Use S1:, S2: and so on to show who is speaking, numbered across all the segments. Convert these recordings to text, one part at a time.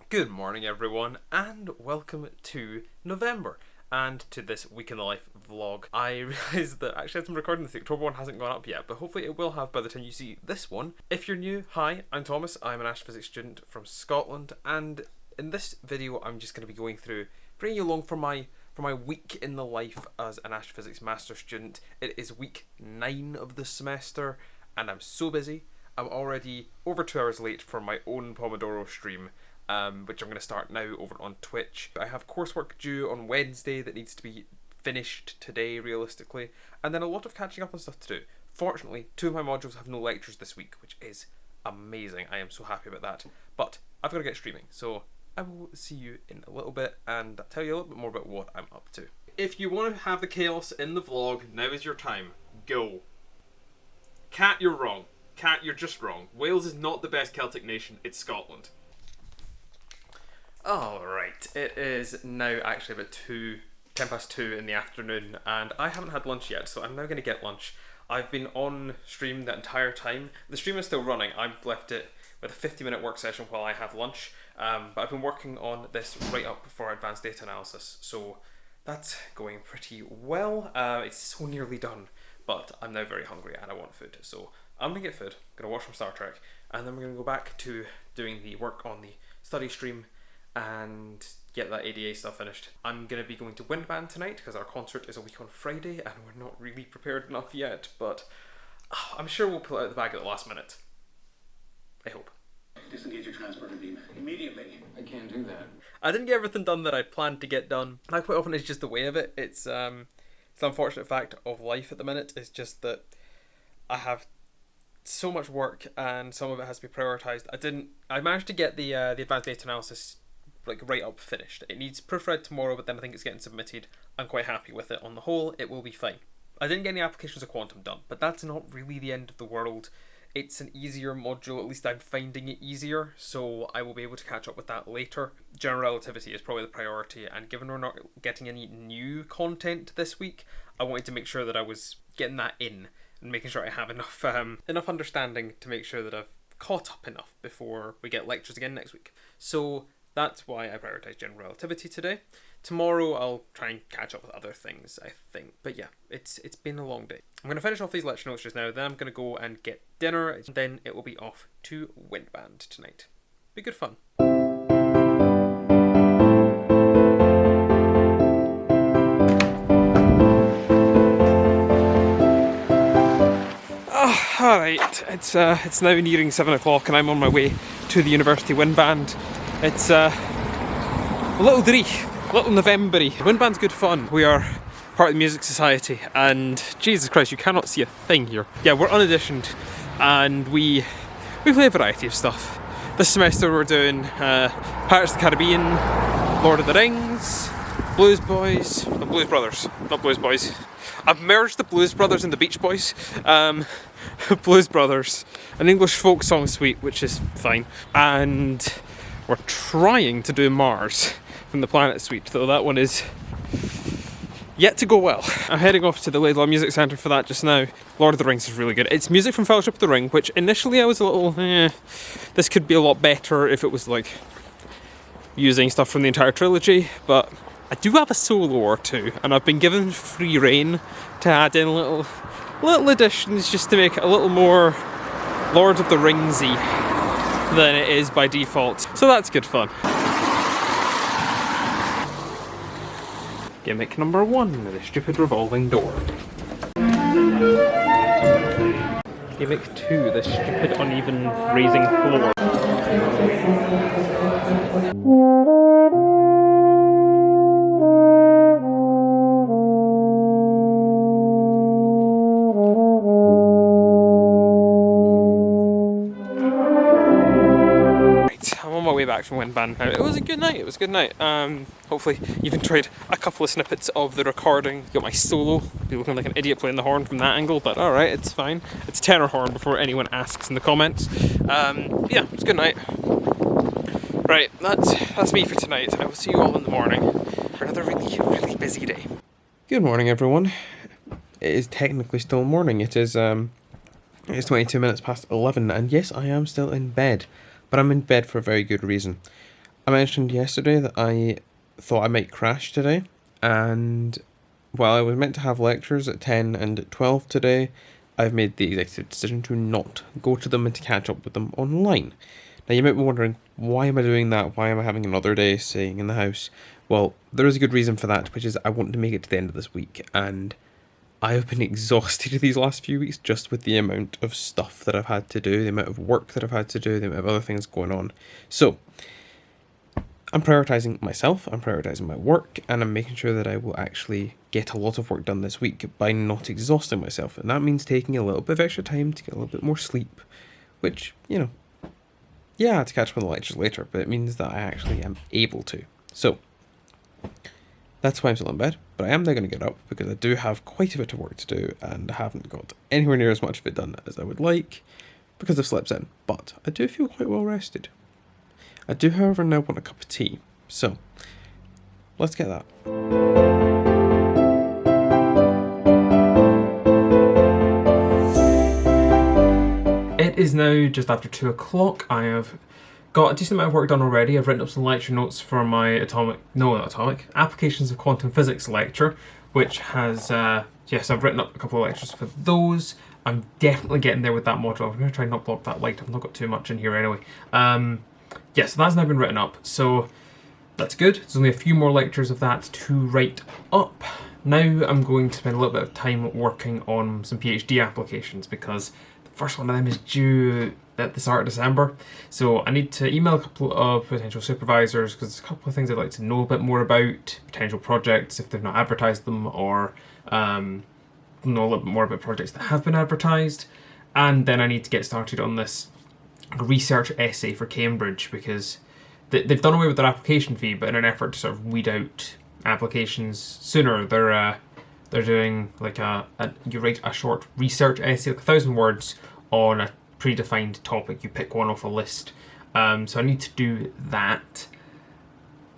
S1: Good morning everyone, and welcome to November, and to this Week in the Life vlog. I realised that actually as I'm recording this, the October one hasn't gone up yet, but hopefully it will have by the time you see this one. If you're new, hi, I'm Thomas, I'm an astrophysics student from Scotland, and in this video I'm just going to be going through, bringing you along for my week in the life as an astrophysics master student. It is week 9 of the semester, and I'm so busy. I'm already over 2 hours late for my own Pomodoro stream, which I'm going to start now over on Twitch. I have coursework due on Wednesday that needs to be finished today, realistically, and then a lot of catching up on stuff to do. Fortunately, 2 of my modules have no lectures this week, which is amazing. I am so happy about that. But I've got to get streaming, so I will see you in a little bit and tell you a little bit more about what I'm up to. If you want to have the chaos in the vlog, now is your time. Go. Cat, you're wrong. Cat, you're just wrong. Wales is not the best Celtic nation, it's Scotland. Alright, it is now actually about 10 past 2 in the afternoon, and I haven't had lunch yet, so I'm now going to get lunch. I've been on stream the entire time. The stream is still running. I've left it with a 50-minute work session while I have lunch, but I've been working on this right up for advanced data analysis, so that's going pretty well. It's so nearly done, but I'm now very hungry and I want food, so I'm going to get food, I'm going to watch some Star Trek, and then we're going to go back to doing the work on the study stream and get that ADA stuff finished. I'm going to be going to Windband tonight because our concert is a week on Friday and we're not really prepared enough yet, but I'm sure we'll pull it out of the bag at the last minute. I hope.
S2: Disengage your transporter beam immediately.
S3: I can't do that.
S1: I didn't get everything done that I planned to get done. That quite often is just the way of it. It's the unfortunate fact of life at the minute is just that I have so much work and some of it has to be prioritised. I managed to get the advanced data analysis right up finished. It needs proofread tomorrow, but then I think it's getting submitted. I'm quite happy with it. On the whole, it will be fine. I didn't get any applications of quantum done, but that's not really the end of the world. It's an easier module, at least I'm finding it easier, so I will be able to catch up with that later. General relativity is probably the priority, and given we're not getting any new content this week, I wanted to make sure that I was getting that in and making sure I have enough understanding to make sure that I've caught up enough before we get lectures again next week. So that's why I prioritise general relativity today. Tomorrow I'll try and catch up with other things, I think. But yeah, it's been a long day. I'm going to finish off these lecture notes just now, then I'm going to go and get dinner, and then it will be off to Windband tonight. Be good fun. Alright, it's now nearing 7 o'clock and I'm on my way to the University Windband. It's a little dreich, a little November-y. Windband's good fun. We are part of the Music Society and Jesus Christ, you cannot see a thing here. Yeah, we're unauditioned and we play a variety of stuff. This semester we're doing Pirates of the Caribbean, Lord of the Rings, Blues Boys, Blues Brothers, not Blues Boys. I've merged the Blues Brothers and the Beach Boys. Blues Brothers, an English folk song suite, which is fine. And we're trying to do Mars from the Planet Suite, though that one is yet to go well. I'm heading off to the Laidlaw Music Centre for that just now. Lord of the Rings is really good. It's music from Fellowship of the Ring, which initially I was a little, this could be a lot better if it was like using stuff from the entire trilogy, but I do have a solo or two, and I've been given free rein to add in little additions just to make it a little more Lord of the Ringsy than it is by default. So that's good fun. Gimmick number 1, the stupid revolving door. Gimmick 2, the stupid uneven raising floor. Way back from Windband now. It was a good night. Hopefully you've enjoyed a couple of snippets of the recording. Got my solo, be looking like an idiot playing the horn from that angle, but alright, it's fine. It's tenor horn before anyone asks in the comments. Yeah, it's a good night. Right, that's me for tonight. I will see you all in the morning for another really busy day. Good morning everyone. It is technically still morning. It's 22 minutes past 11 and yes, I am still in bed. But I'm in bed for a very good reason. I mentioned yesterday that I thought I might crash today, and while I was meant to have lectures at 10 and at 12 today, I've made the executive decision to not go to them and to catch up with them online. Now you might be wondering, why am I doing that? Why am I having another day staying in the house? Well, there is a good reason for that, which is I want to make it to the end of this week, and I have been exhausted these last few weeks just with the amount of stuff that I've had to do, the amount of work that I've had to do, the amount of other things going on. So, I'm prioritising myself, I'm prioritising my work, and I'm making sure that I will actually get a lot of work done this week by not exhausting myself. And that means taking a little bit of extra time to get a little bit more sleep, which, you know, yeah, I have to catch up on the lectures later, but it means that I actually am able to. So, that's why I'm still in bed, but I am now going to get up because I do have quite a bit of work to do, and I haven't got anywhere near as much of it done as I would like because I've slept in, but I do feel quite well rested. I do, however, now want a cup of tea, so let's get that. It is now just after 2 o'clock. I have got a decent amount of work done already. I've written up some lecture notes for my Applications of Quantum Physics lecture, which has, yes, I've written up a couple of lectures for those. I'm definitely getting there with that module. I'm going to try and not block that light. I've not got too much in here anyway. Yes, so that's now been written up, so that's good. There's only a few more lectures of that to write up. Now I'm going to spend a little bit of time working on some PhD applications because the first one of them is due at the start of December. So I need to email a couple of potential supervisors because there's a couple of things I'd like to know a bit more about, potential projects if they've not advertised them, or know a little bit more about projects that have been advertised. And then I need to get started on this research essay for Cambridge because they've done away with their application fee, but in an effort to sort of weed out applications sooner, they're doing like you write a short research essay, like 1,000 words on a predefined topic. You pick one off a list. So I need to do that.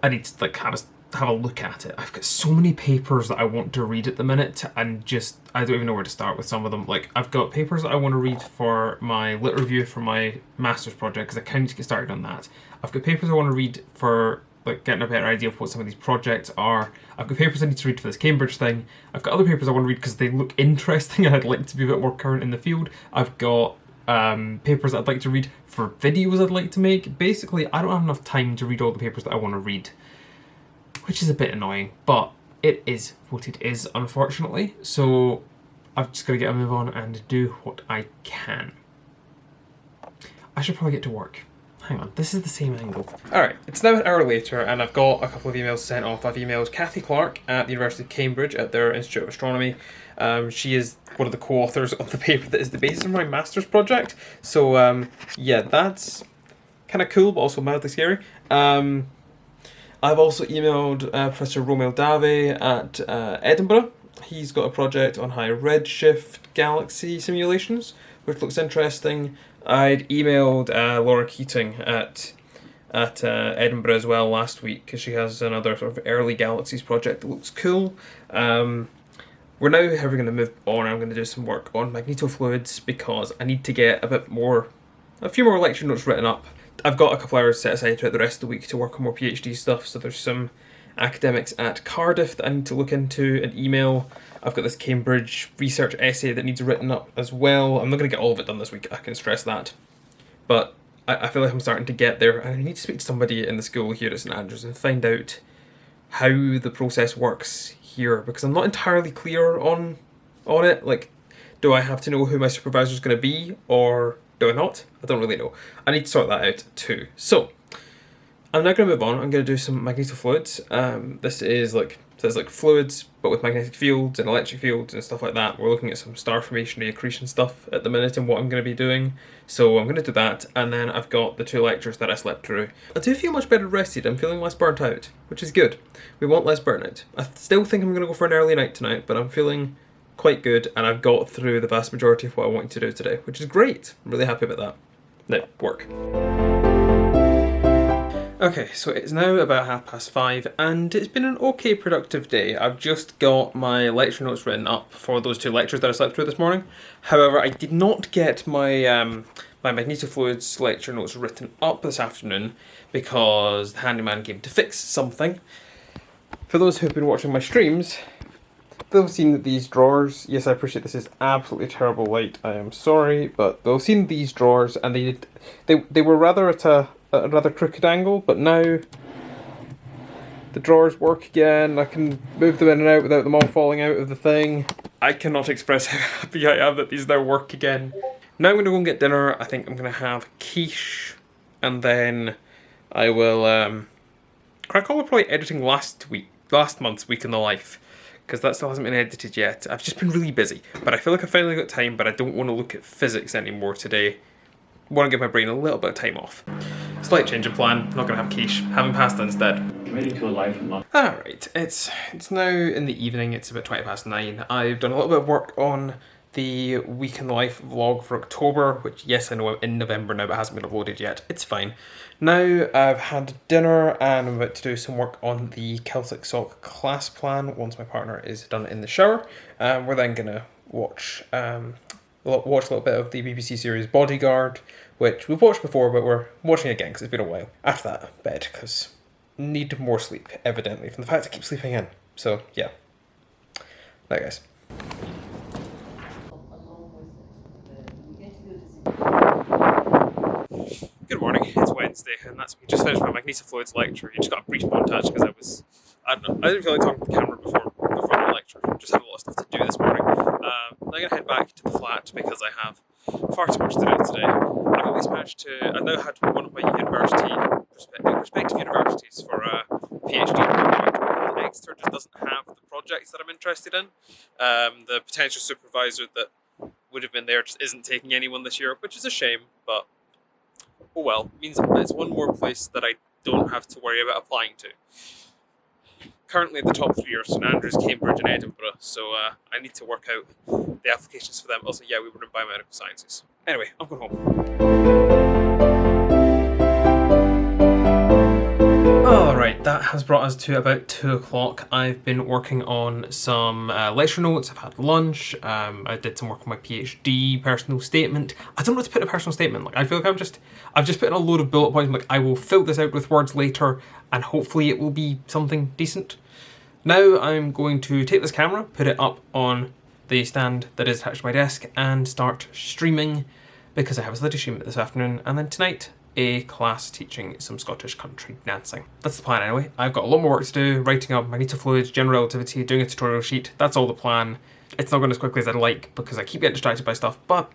S1: I need to like have a look at it. I've got so many papers that I want to read at the minute, and just I don't even know where to start with some of them. Like I've got papers that I want to read for my lit review for my master's project because I kind of need to get started on that. I've got papers I want to read for like getting a better idea of what some of these projects are. I've got papers I need to read for this Cambridge thing. I've got other papers I want to read because they look interesting and I'd like to be a bit more current in the field. I've got papers that I'd like to read for videos I'd like to make. Basically, I don't have enough time to read all the papers that I want to read, which is a bit annoying, but it is what it is, unfortunately. So I've just got to get a move on and do what I can. I should probably get to work. Hang on, this is the same angle. Alright, it's now an hour later and I've got a couple of emails sent off. I've emailed Kathy Clark at the University of Cambridge at their Institute of Astronomy. She is one of the co-authors of the paper that is the basis of my master's project. So yeah, that's kind of cool, but also mildly scary. I've also emailed Professor Romeo Dave at Edinburgh. He's got a project on high redshift galaxy simulations, which looks interesting. I'd emailed Laura Keating at Edinburgh as well last week because she has another sort of early galaxies project that looks cool. We're now, however, going to move on. I'm going to do some work on magnetofluids because I need to get a few more lecture notes written up. I've got a couple hours set aside throughout the rest of the week to work on more PhD stuff, so there's some academics at Cardiff that I need to look into and email. I've got this Cambridge research essay that needs written up as well. I'm not going to get all of it done this week, I can stress that. But I feel like I'm starting to get there, and I need to speak to somebody in the school here at St Andrews and find out how the process works here, because I'm not entirely clear on it. Like, do I have to know who my supervisor is going to be, or do I not? I don't really know. I need to sort that out too. So, I'm now going to move on. I'm going to do some magnetofluids. This is like fluids, but with magnetic fields and electric fields and stuff like that. We're looking at some star formation accretion stuff at the minute and what I'm going to be doing. So I'm going to do that, and then I've got the 2 lectures that I slept through. I do feel much better rested. I'm feeling less burnt out, which is good. We want less burnout. I still think I'm going to go for an early night tonight, but I'm feeling quite good, and I've got through the vast majority of what I wanted to do today, which is great. I'm really happy about that. Now, work. Okay, so it's now about 5:30 and it's been an okay productive day. I've just got my lecture notes written up for those 2 lectures that I slept through this morning. However, I did not get my my magnetofluids lecture notes written up this afternoon because the handyman came to fix something. For those who've been watching my streams, they'll have seen that these drawers, yes, I appreciate this is absolutely terrible light, I am sorry, but they'll have seen these drawers and they were rather at a rather crooked angle, but now the drawers work again. I can move them in and out without them all falling out of the thing. I cannot express how happy I am that these now work again. Now I'm going to go and get dinner. I think I'm going to have quiche, and then I will crack on with probably editing last month's Week in the Life, because that still hasn't been edited yet. I've just been really busy, but I feel like I finally got time, but I don't want to look at physics anymore today. I want to give my brain a little bit of time off. Slight change of plan, not going to have quiche, having pasta instead.
S2: Committing to a life of love.
S1: Alright, it's now in the evening, it's about 9:20. I've done a little bit of work on the Week in the Life vlog for October, which, yes, I know I'm in November now, but hasn't been uploaded yet. It's fine. Now I've had dinner and I'm about to do some work on the Celtic Sock class plan once my partner is done in the shower. We're then going to watch a little bit of the BBC series Bodyguard, which we've watched before, but we're watching again because it's been a while. After that, bed, because need more sleep, evidently, from the fact I keep sleeping in. So, yeah. Bye, guys. Good morning, it's Wednesday, and that's me. Just finished my magnetofluids lecture. You just got a brief montage because I didn't feel like talking to the camera before the lecture. Just had a lot of stuff to do this morning. I'm going to head back to the flat because I have far too much to do today. I've at least managed to, I now had one of my prospective universities for a PhD program. Exeter just doesn't have the projects that I'm interested in. The potential supervisor that would have been there just isn't taking anyone this year, which is a shame, but oh well. It means it's one more place that I don't have to worry about applying to. Currently the top three are St Andrews, Cambridge and Edinburgh, so I need to work out the applications for them. Also, yeah, we were in biomedical sciences. Anyway, I'm going home. Alright, that has brought us to about 2 o'clock. I've been working on some lecture notes, I've had lunch, I did some work on my PhD personal statement. I don't know what to put in a personal statement. Like, I feel like I've just put in a load of bullet points. I'm like, I will fill this out with words later and hopefully it will be something decent. Now I'm going to take this camera, put it up on the stand that is attached to my desk and start streaming because I have a study stream this afternoon, and then tonight a class teaching some Scottish country dancing. That's the plan anyway. I've got a lot more work to do, writing up magnetofluids, general relativity, doing a tutorial sheet. That's all the plan. It's not going as quickly as I'd like because I keep getting distracted by stuff, but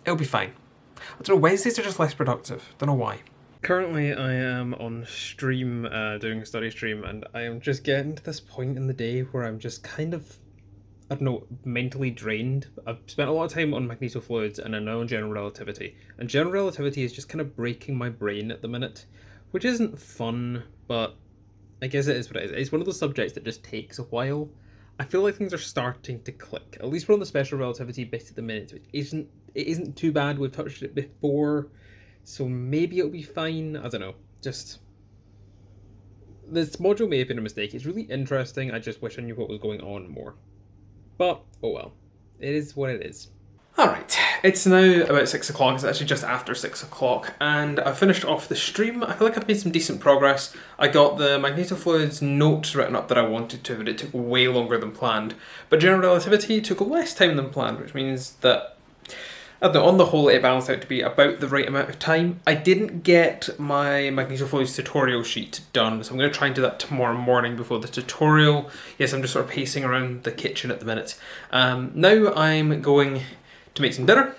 S1: it'll be fine. I don't know, Wednesdays are just less productive. Don't know why. Currently I am on stream, doing a study stream, and I am just getting to this point in the day where I'm just kind of, I don't know, mentally drained. I've spent a lot of time on magnetofluids and I know on general relativity. And general relativity is just kind of breaking my brain at the minute, which isn't fun, but I guess it is what it is. It's one of those subjects that just takes a while. I feel like things are starting to click. At least we're on the special relativity bit at the minute, which isn't too bad. We've touched it before, so maybe it'll be fine. I don't know. Just, this module may have been a mistake. It's really interesting. I just wish I knew what was going on more. But, oh well, it is what it is. Alright, it's now about 6 o'clock, it's actually just after 6 o'clock, and I've finished off the stream. I feel like I've made some decent progress. I got the magnetofluids notes written up that I wanted to, but it took way longer than planned. But general relativity took less time than planned, which means that, I don't know, on the whole it balanced out to be about the right amount of time. I didn't get my magnetofluids tutorial sheet done, so I'm going to try and do that tomorrow morning before the tutorial. Yes, I'm just sort of pacing around the kitchen at the minute. Now I'm going to make some dinner.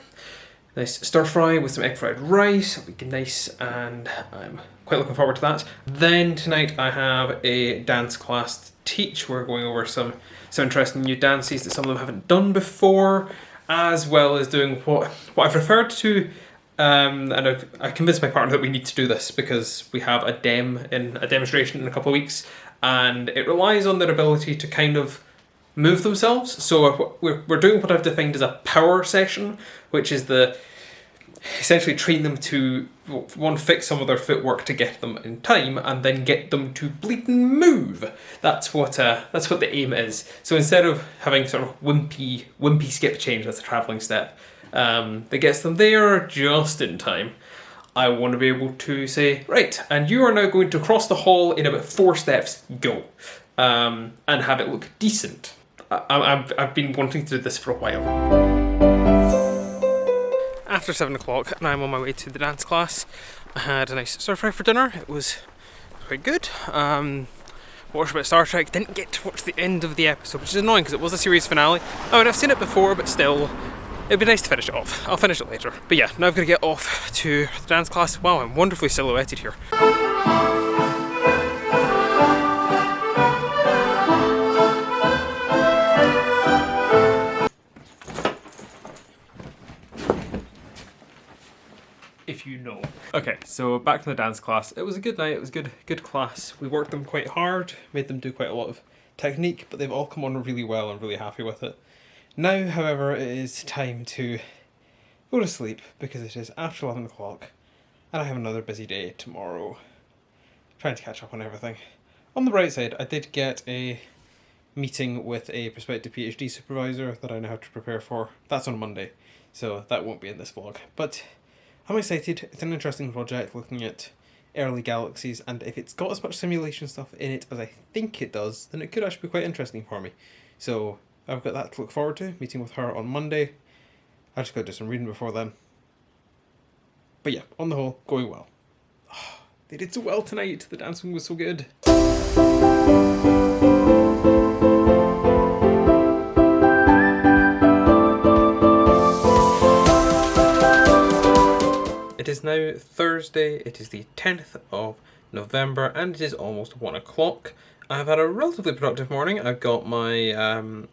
S1: Nice stir fry with some egg fried rice. It'll be nice and I'm quite looking forward to that. Then tonight I have a dance class to teach. We're going over some interesting new dances that some of them haven't done before, as well as doing what I've referred to, and I convinced my partner that we need to do this because we have a demonstration in a couple of weeks, and it relies on their ability to kind of move themselves. So we're doing what I've defined as a power session, which is essentially train them to, one, fix some of their footwork to get them in time, and then get them to bleeding move. That's what the aim is. So instead of having sort of wimpy skip change, that's a travelling step, that gets them there just in time. I want to be able to say, right, and you are now going to cross the hall in about 4 steps, go, and have it look decent. I've been wanting to do this for a while. After 7 o'clock, and I'm on my way to the dance class. I had a nice stir fry for dinner. It was quite good. Watched a bit of Star Trek. Didn't get to watch the end of the episode, which is annoying because it was a series finale. I mean, I've seen it before, but still, it'd be nice to finish it off. I'll finish it later. But yeah, now I've got to get off to the dance class. Wow, I'm wonderfully silhouetted here. If you know. Okay, so back to the dance class. It was a good night, it was good class. We worked them quite hard, made them do quite a lot of technique, but they've all come on really well. I'm really happy with it. Now, however, it is time to go to sleep because it is after 11 o'clock and I have another busy day tomorrow. Trying to catch up on everything. On the bright side, I did get a meeting with a prospective PhD supervisor that I now have to prepare for. That's on Monday, so that won't be in this vlog. But I'm excited. It's an interesting project looking at early galaxies, and if it's got as much simulation stuff in it as I think it does, then it could actually be quite interesting for me. So I've got that to look forward to, meeting with her on Monday. I just got to do some reading before then. But yeah, on the whole, going well. Oh, they did so well tonight. The dancing was so good. It is now Thursday, it is the 10th of November, and it is almost 1 o'clock. I've had a relatively productive morning. I've got my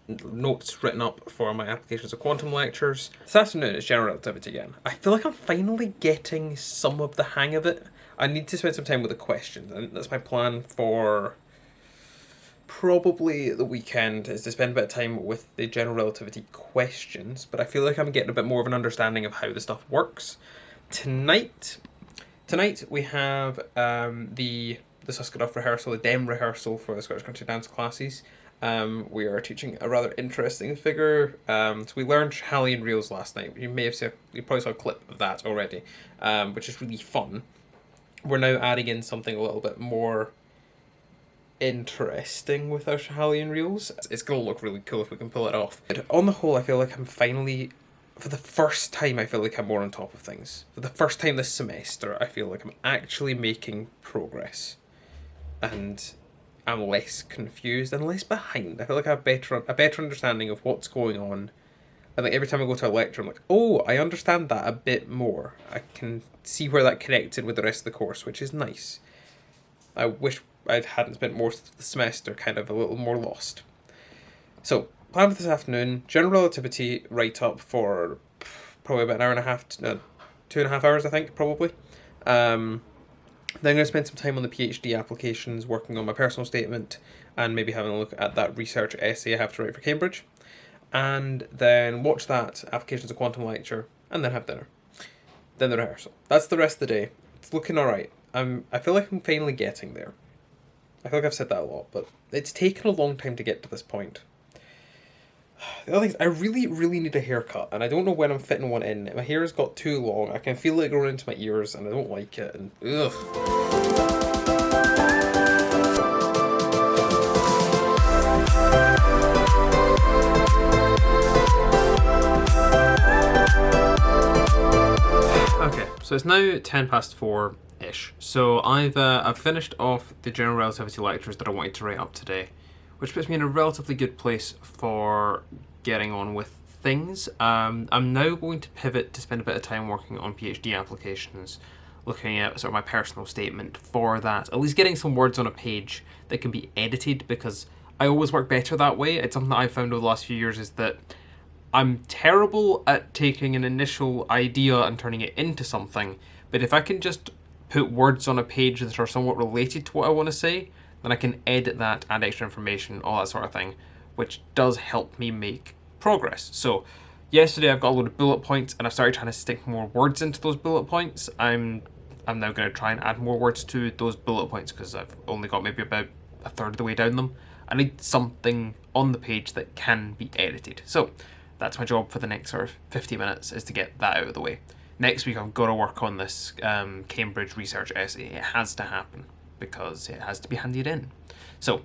S1: notes written up for my applications of quantum lectures. This afternoon it's general relativity again. I feel like I'm finally getting some of the hang of it. I need to spend some time with the questions, and that's my plan for probably the weekend, is to spend a bit of time with the general relativity questions, but I feel like I'm getting a bit more of an understanding of how the stuff works. Tonight we have the Suscanoff rehearsal, the DEM rehearsal for the Scottish Country Dance classes. We are teaching a rather interesting figure. So we learned Schalian reels last night. You probably saw a clip of that already, which is really fun. We're now adding in something a little bit more interesting with our Schalian reels. It's going to look really cool if we can pull it off. But on the whole, I feel like I'm finally, for the first time, I feel like I'm more on top of things. For the first time this semester, I feel like I'm actually making progress. And I'm less confused and less behind. I feel like I have a better understanding of what's going on. I think every time I go to a lecture, I'm like, oh, I understand that a bit more. I can see where that connected with the rest of the course, which is nice. I wish I hadn't spent most of the semester kind of a little more lost. So, plan for this afternoon, general relativity write-up for probably about an hour and a half, 2.5 hours, I think, probably. Then I'm going to spend some time on the PhD applications, working on my personal statement, and maybe having a look at that research essay I have to write for Cambridge. And then watch that, applications of quantum lecture, and then have dinner. Then the rehearsal. That's the rest of the day. It's looking alright. I feel like I'm finally getting there. I feel like I've said that a lot, but it's taken a long time to get to this point. The other thing is, I really, really need a haircut, and I don't know when I'm fitting one in. My hair has got too long, I can feel it growing into my ears, and I don't like it, and ugh. Okay, so it's now 4:10-ish. So I've finished off the general relativity lectures that I wanted to write up today, which puts me in a relatively good place for getting on with things. I'm now going to pivot to spend a bit of time working on PhD applications, looking at sort of my personal statement for that, at least getting some words on a page that can be edited, because I always work better that way. It's something that I've found over the last few years, is that I'm terrible at taking an initial idea and turning it into something, but if I can just put words on a page that are somewhat related to what I want to say, then I can edit that, add extra information, all that sort of thing, which does help me make progress. So yesterday I've got a load of bullet points, and I've started trying to stick more words into those bullet points. I'm now going to try and add more words to those bullet points, because I've only got maybe about a third of the way down them. I need something on the page that can be edited. So that's my job for the next sort of 50 minutes, is to get that out of the way. Next week I've got to work on this Cambridge research essay. It has to happen because it has to be handed in. So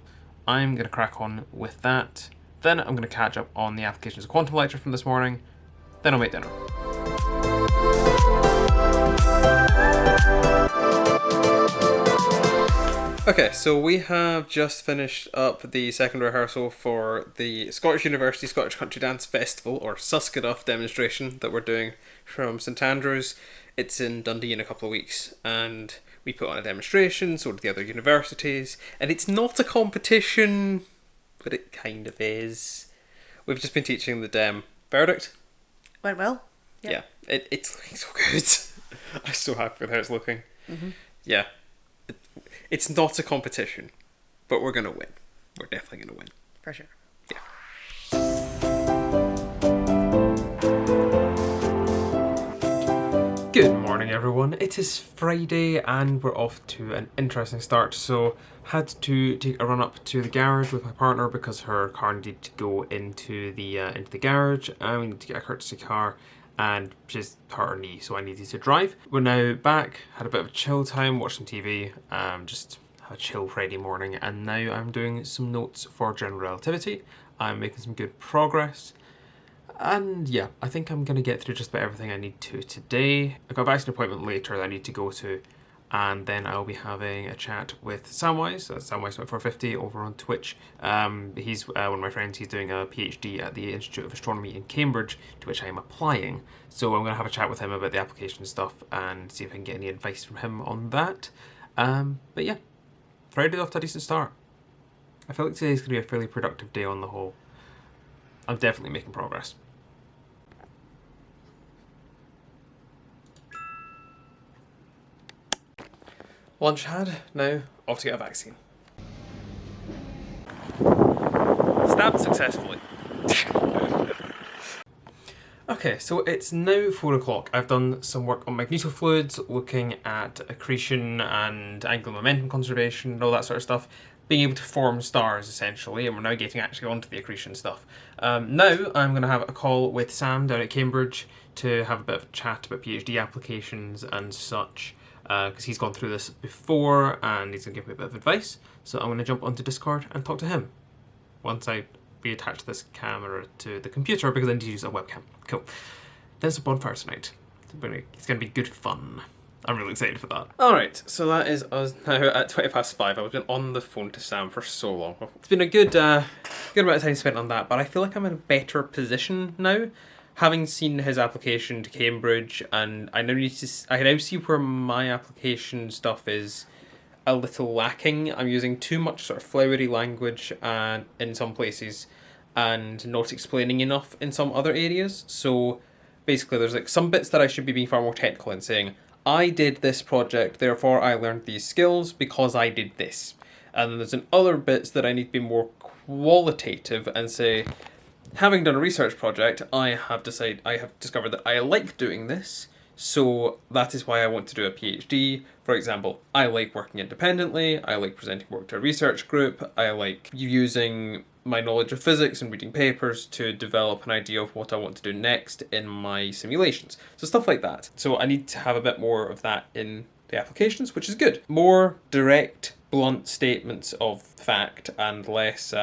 S1: I'm going to crack on with that. Then I'm going to catch up on the applications of quantum lecture from this morning. Then I'll make dinner. Okay, so we have just finished up the second rehearsal for the Scottish University Scottish Country Dance Festival, or Suscaduff demonstration that we're doing from St Andrews. It's in Dundee in a couple of weeks, and we put on a demonstration, so do the other universities, and it's not a competition, but it kind of is. We've just been teaching the Dem. Verdict?
S3: Went well.
S1: Yeah, it's looking so good. I'm so happy with how it's looking. Mm-hmm. Yeah. It's not a competition, but we're going to win. We're definitely going to win.
S3: For sure.
S1: Yeah. Good morning, everyone. It is Friday and we're off to an interesting start. So, had to take a run up to the garage with my partner because her car needed to go into the garage, and we need to get a courtesy car. And she's hurt her knee, so I needed to drive. We're now back, had a bit of a chill time, watched some TV, just a chill Friday morning, and now I'm doing some notes for general relativity. I'm making some good progress, and yeah, I think I'm going to get through just about everything I need to today. I've got a vaccine appointment later that I need to go to, and then I'll be having a chat with Samwise, that's Samwise450 over on Twitch. He's one of my friends. He's doing a PhD at the Institute of Astronomy in Cambridge, to which I am applying. So I'm going to have a chat with him about the application stuff and see if I can get any advice from him on that. But yeah, Friday's off to a decent start. I feel like today's going to be a fairly productive day on the whole. I'm definitely making progress. Lunch had, now off to get a vaccine. Stabbed successfully. Okay, so it's now 4 o'clock. I've done some work on magnetofluids, looking at accretion and angular momentum conservation and all that sort of stuff, being able to form stars essentially, and we're now getting actually onto the accretion stuff. Now I'm going to have a call with Sam down at Cambridge to have a bit of a chat about PhD applications and such. Because he's gone through this before and he's going to give me a bit of advice. So I'm going to jump onto Discord and talk to him once I reattach this camera to the computer, because I need to use a webcam. Cool. There's a bonfire tonight. It's going to be good fun. I'm really excited for that. Alright, so that is us now at 5:20. I've been on the phone to Sam for so long. It's been a good amount of time spent on that, but I feel like I'm in a better position now. Having seen his application to Cambridge, and I now see where my application stuff is a little lacking. I'm using too much sort of flowery language and in some places, and not explaining enough in some other areas. So basically there's like some bits that I should be being far more technical and saying, I did this project, therefore I learned these skills because I did this. And then there's other bits that I need to be more qualitative and say, having done a research project, I have discovered that I like doing this, so that is why I want to do a PhD. For example, I like working independently, I like presenting work to a research group, I like using my knowledge of physics and reading papers to develop an idea of what I want to do next in my simulations. So stuff like that. So I need to have a bit more of that in the applications, which is good. More direct, blunt statements of fact and less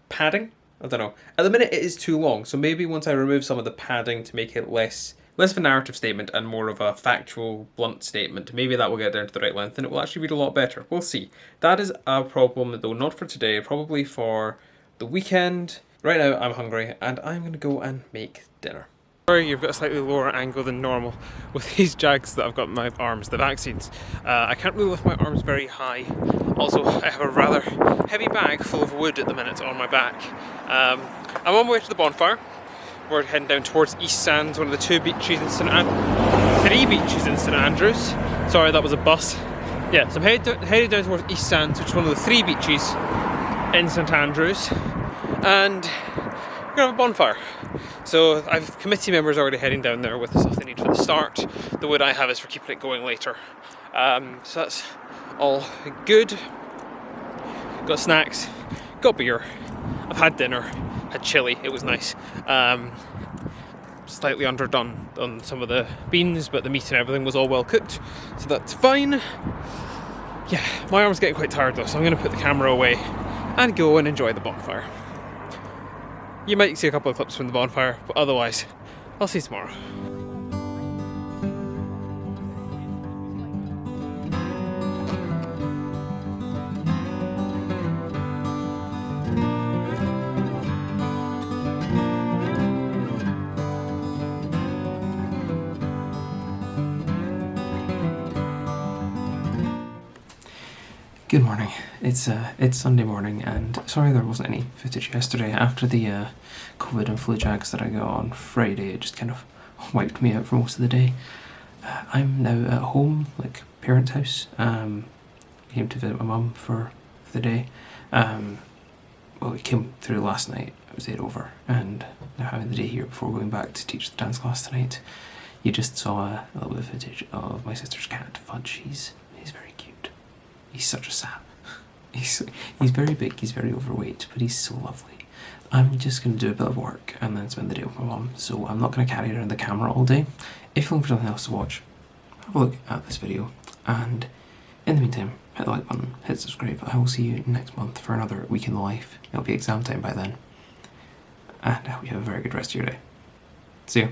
S1: padding? I don't know. At the minute it is too long, so maybe once I remove some of the padding to make it less of a narrative statement and more of a factual, blunt statement, maybe that will get down to the right length and it will actually read a lot better. We'll see. That is a problem, though not for today, probably for the weekend. Right now I'm hungry and I'm going to go and make dinner. Sorry, you've got a slightly lower angle than normal with these jags that I've got in my arms, the vaccines. I can't really lift my arms very high. Also, I have a rather heavy bag full of wood at the minute on my back. I'm on my way to the bonfire. We're heading down towards East Sands, one of the three beaches in St Andrews. Sorry, that was a bus. Yeah, so I'm headed down towards East Sands, which is one of the 3 beaches in St Andrews. And we're going to have a bonfire. So I've committee members already heading down there with the stuff they need for the start. The wood I have is for keeping it going later. So that's all good. Got snacks, got beer, I've had dinner. had chili. It was nice. Slightly underdone on some of the beans, but the meat and everything was all well cooked, so that's fine. Yeah, my arm's getting quite tired though, so I'm going to put the camera away and go and enjoy the bonfire. You might see a couple of clips from the bonfire, but otherwise, I'll see you tomorrow. Good morning. It's Sunday morning, and sorry there wasn't any footage yesterday. After the COVID and flu jags that I got on Friday, it just kind of wiped me out for most of the day. I'm now at home, like parents' house. Came to visit my mum for the day. Well, we came through last night. I was there over, and now having the day here before going back to teach the dance class tonight. You just saw a little bit of footage of my sister's cat, Fudge. He's very cute. He's such a sap. He's very big, he's very overweight, but he's so lovely. I'm just going to do a bit of work and then spend the day with my mum, so I'm not going to carry around the camera all day. If you're looking for something else to watch, have a look at this video, and in the meantime, hit the like button, hit subscribe. I will see you next month for another week in the life. It'll be exam time by then. And I hope you have a very good rest of your day. See you.